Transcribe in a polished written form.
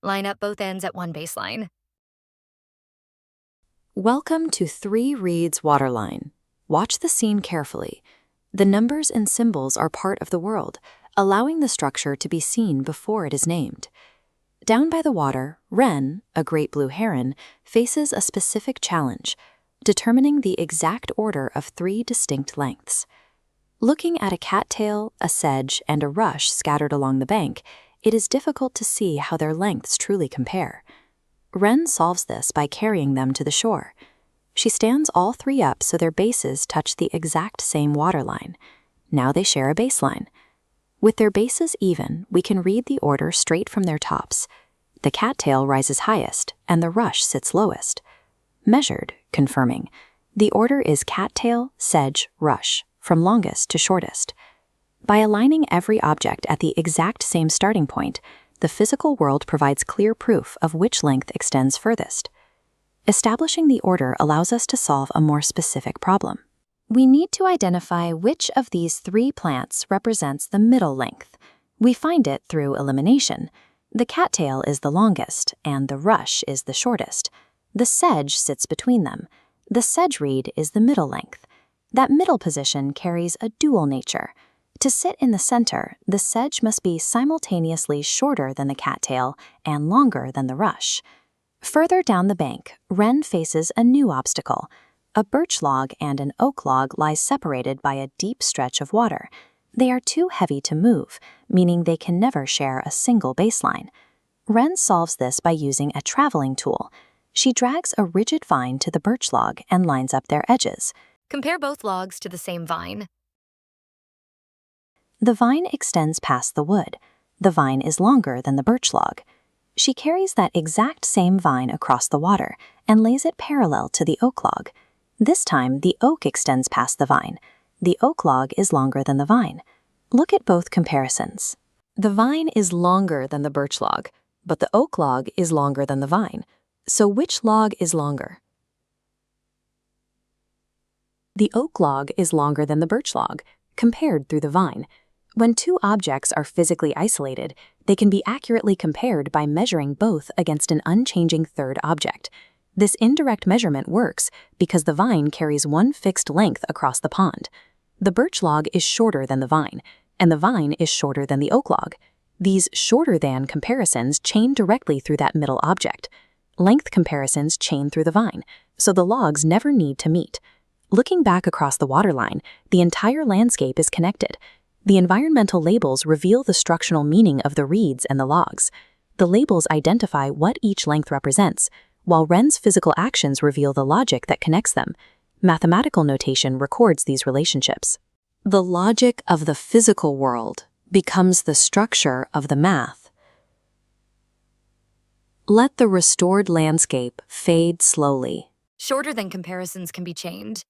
Line up both ends at one baseline. Welcome to 3 Reads Waterline. Watch the scene carefully. The numbers and symbols are part of the world, allowing the structure to be seen before it is named. Down by the water, Wren, a great blue heron, faces a specific challenge, determining the exact order of 3 distinct lengths. Looking at a cattail, a sedge, and a rush scattered along the bank, it is difficult to see how their lengths truly compare. Wren solves this by carrying them to the shore. She stands all 3 up so their bases touch the exact same waterline. Now they share a baseline. With their bases even, we can read the order straight from their tops. The cattail rises highest, and the rush sits lowest. Measured, confirming, the order is cattail, sedge, rush, from longest to shortest. By aligning every object at the exact same starting point, the physical world provides clear proof of which length extends furthest. Establishing the order allows us to solve a more specific problem. We need to identify which of these 3 plants represents the middle length. We find it through elimination. The cattail is the longest, and the rush is the shortest. The sedge sits between them. The sedge reed is the middle length. That middle position carries a dual nature. To sit in the center, the sedge must be simultaneously shorter than the cattail and longer than the rush. Further down the bank, Wren faces a new obstacle. A birch log and an oak log lie separated by a deep stretch of water. They are too heavy to move, meaning they can never share a single baseline. Wren solves this by using a traveling tool. She drags a rigid vine to the birch log and lines up their edges. Compare both logs to the same vine. The vine extends past the wood. The vine is longer than the birch log. She carries that exact same vine across the water and lays it parallel to the oak log. This time, the oak extends past the vine. The oak log is longer than the vine. Look at both comparisons. The vine is longer than the birch log, but the oak log is longer than the vine. So which log is longer? The oak log is longer than the birch log, compared through the vine. When 2 objects are physically isolated, they can be accurately compared by measuring both against an unchanging third object. This indirect measurement works because the vine carries one fixed length across the pond. The birch log is shorter than the vine, and the vine is shorter than the oak log. These shorter than comparisons chain directly through that middle object. Length comparisons chain through the vine, so the logs never need to meet. Looking back across the waterline, the entire landscape is connected. The environmental labels reveal the structural meaning of the reeds and the logs. The labels identify what each length represents, while Wren's physical actions reveal the logic that connects them. Mathematical notation records these relationships. The logic of the physical world becomes the structure of the math. Let the restored landscape fade slowly. Shorter than comparisons can be chained.